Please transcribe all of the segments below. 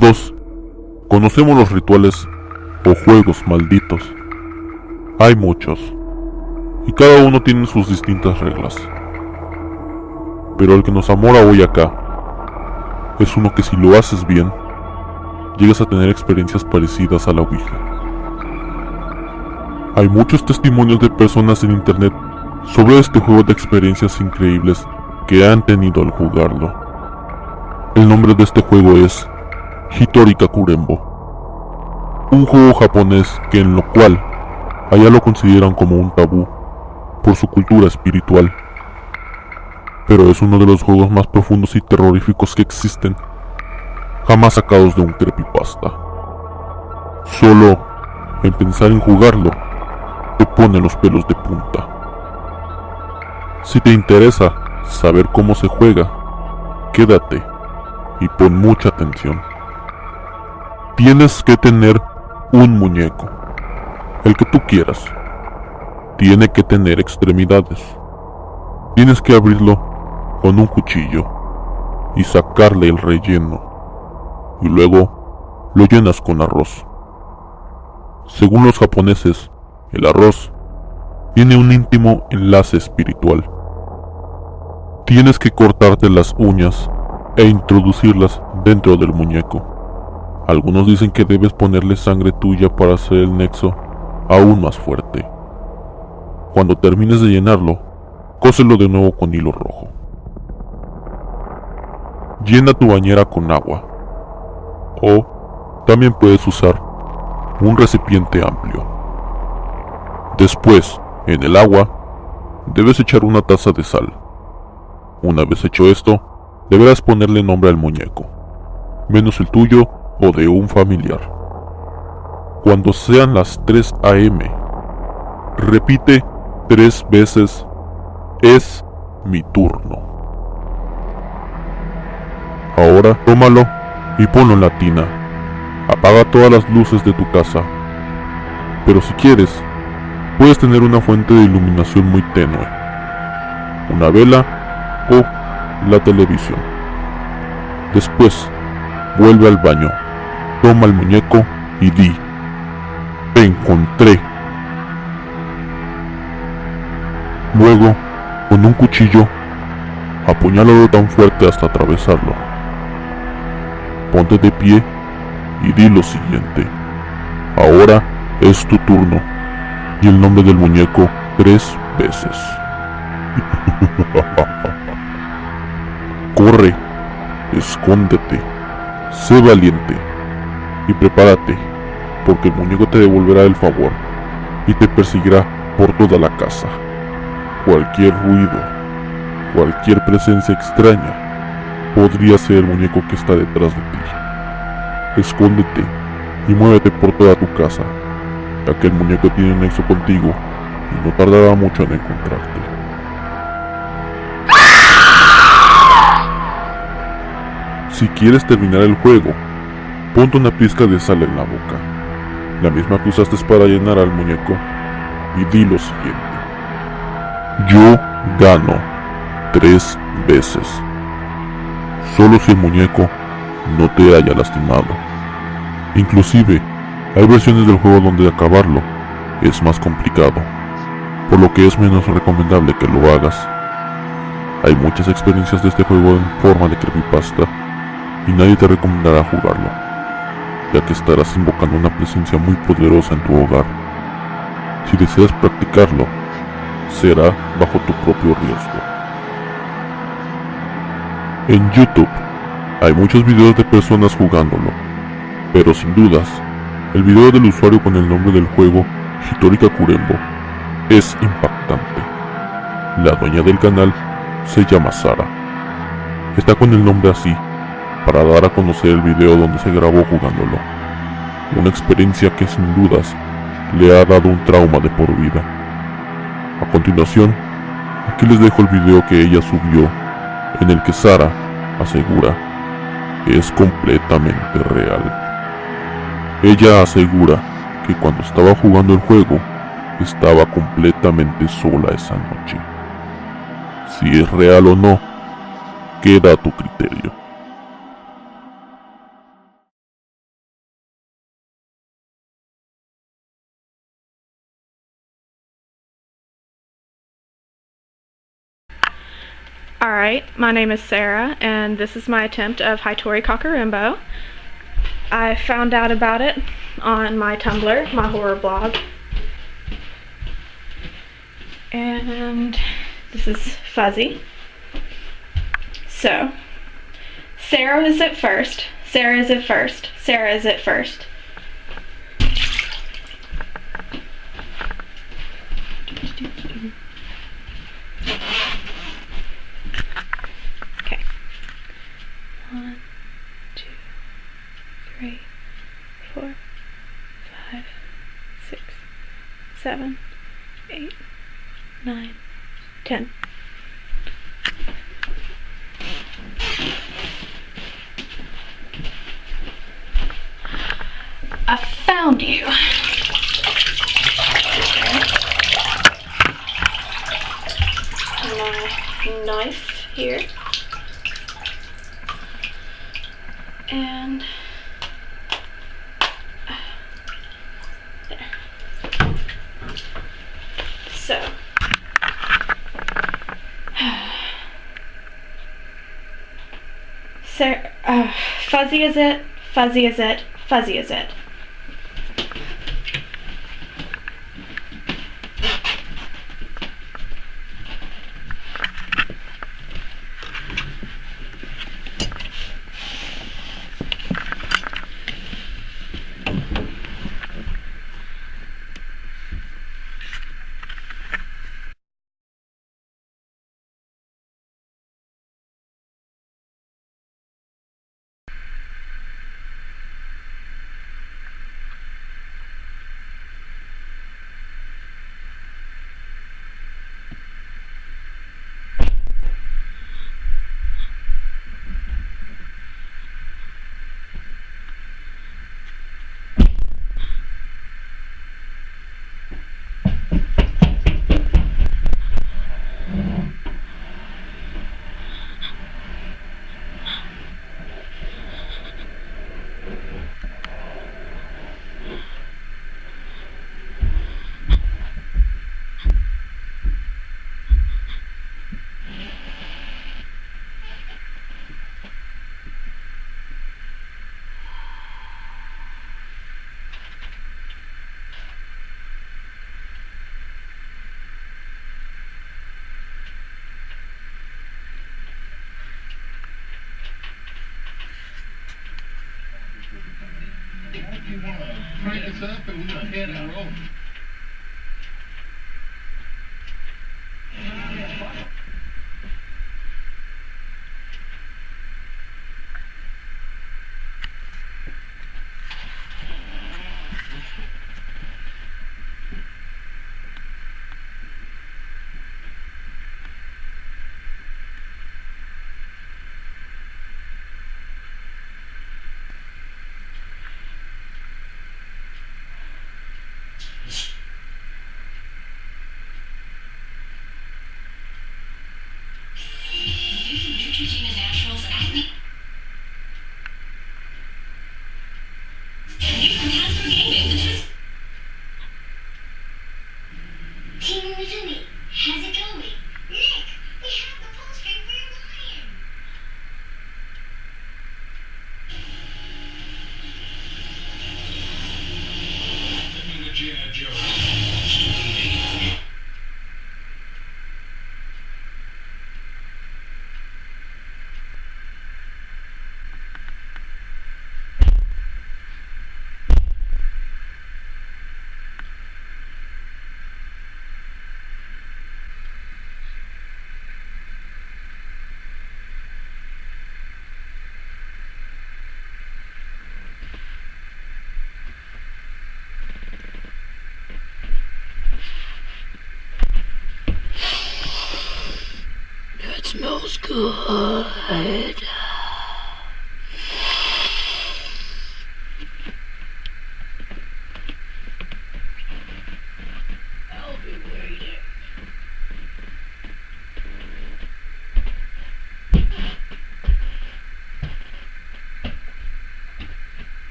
Todos conocemos los rituales o juegos malditos. Hay muchos, y cada uno tiene sus distintas reglas. Pero el que nos amora hoy acá es uno que, si lo haces bien, llegas a tener experiencias parecidas a la Ouija. Hay muchos testimonios de personas en internet sobre este juego de experiencias increíbles que han tenido al jugarlo. El nombre de este juego es Hitori Kakurembo, un juego japonés que, en lo cual allá lo consideran como un tabú por su cultura espiritual, pero es uno de los juegos más profundos y terroríficos que existen, jamás sacados de un creepypasta. Solo en pensar en jugarlo te pone los pelos de punta. Si te interesa saber cómo se juega, quédate y pon mucha atención. Tienes que tener un muñeco, el que tú quieras. Tiene que tener extremidades. Tienes que abrirlo con un cuchillo y sacarle el relleno, y luego lo llenas con arroz. Según los japoneses, el arroz tiene un íntimo enlace espiritual. Tienes que cortarte las uñas e introducirlas dentro del muñeco. Algunos dicen que debes ponerle sangre tuya para hacer el nexo aún más fuerte. Cuando termines de llenarlo, cóselo de nuevo con hilo rojo. Llena tu bañera con agua, o también puedes usar un recipiente amplio. Después, en el agua, debes echar una taza de sal. Una vez hecho esto, deberás ponerle nombre al muñeco, menos el tuyo o de un familiar. Cuando sean las 3 a.m., repite 3 veces: es mi turno. Ahora tómalo y ponlo en la tina. Apaga todas las luces de tu casa, pero si quieres, puedes tener una fuente de iluminación muy tenue, una vela o la televisión. Después, vuelve al baño, toma el muñeco y di: te encontré. Luego, con un cuchillo, apuñálalo tan fuerte hasta atravesarlo. Ponte de pie y di lo siguiente: ahora es tu turno, y el nombre del muñeco 3 veces. Corre, escóndete, sé valiente y prepárate, porque el muñeco te devolverá el favor y te perseguirá por toda la casa. Cualquier ruido, cualquier presencia extraña podría ser el muñeco que está detrás de ti. Escóndete y muévete por toda tu casa, ya que el muñeco tiene un nexo contigo y no tardará mucho en encontrarte. Si quieres terminar el juego, ponte una pizca de sal en la boca, la misma que usaste para llenar al muñeco, y di lo siguiente: yo gano 3 veces. Solo si el muñeco no te haya lastimado. Inclusive, hay versiones del juego donde acabarlo es más complicado, por lo que es menos recomendable que lo hagas. Hay muchas experiencias de este juego en forma de creepypasta, y nadie te recomendará jugarlo, ya que estarás invocando una presencia muy poderosa en tu hogar. Si deseas practicarlo, será bajo tu propio riesgo. En YouTube hay muchos videos de personas jugándolo, pero sin dudas, el video del usuario con el nombre del juego Hitori Kakurembo es impactante. La dueña del canal se llama Sara. Está con el nombre así para dar a conocer el video donde se grabó jugándolo. Una experiencia que sin dudas le ha dado un trauma de por vida. A continuación, aquí les dejo el video que ella subió, en el que Sara asegura que es completamente real. Ella asegura que cuando estaba jugando el juego, estaba completamente sola esa noche. Si es real o no, queda a tu criterio. Alright, my name is Sarah, and this is my attempt of Hitori Kakarimbo. I found out about it on my Tumblr, my horror blog. And this is Fuzzy. So, Sarah is at first, Sarah is at first, Sarah is at first. Okay. 1, 2, 3, 4, 5, 6, 7, 8, 9, 10. I found you. My knife here. And there. So Fuzzy is it, Fuzzy is it, Fuzzy is it. You want to crank this up and we're going to head and roll. Neutrogena Naturals acne. New from Hasbro Gaming, which was Team Mizumi, how's it going? Nick, we have the poster for your lion. Neutrogena Joe. It smells good. I'll be waiting.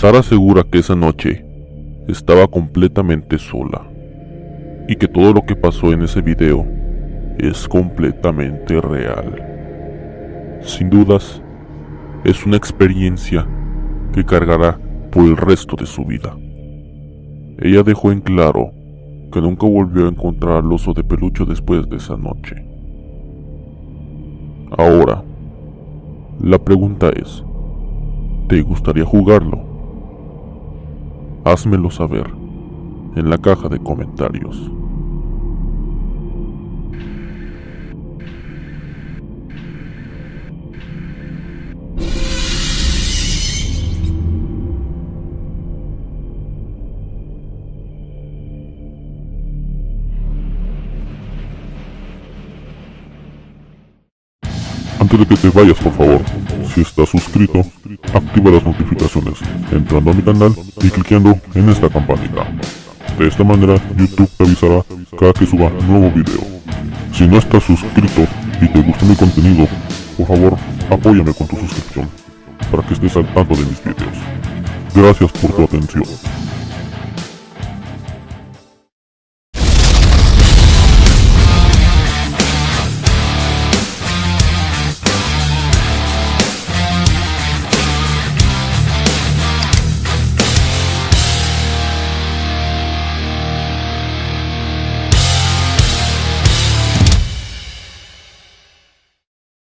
Sara asegura que esa noche estaba completamente sola y que todo lo que pasó en ese video es completamente real. Sin dudas, es una experiencia que cargará por el resto de su vida. Ella dejó en claro que nunca volvió a encontrar al oso de peluche después de esa noche. Ahora, la pregunta es, ¿te gustaría jugarlo? Házmelo saber en la caja de comentarios. Antes de que te vayas, por favor, si estás suscrito, activa las notificaciones entrando a mi canal y clicando en esta campanita. De esta manera, YouTube te avisará cada que suba un nuevo video. Si no estás suscrito y te gusta mi contenido, por favor, apóyame con tu suscripción para que estés al tanto de mis videos. Gracias por tu atención.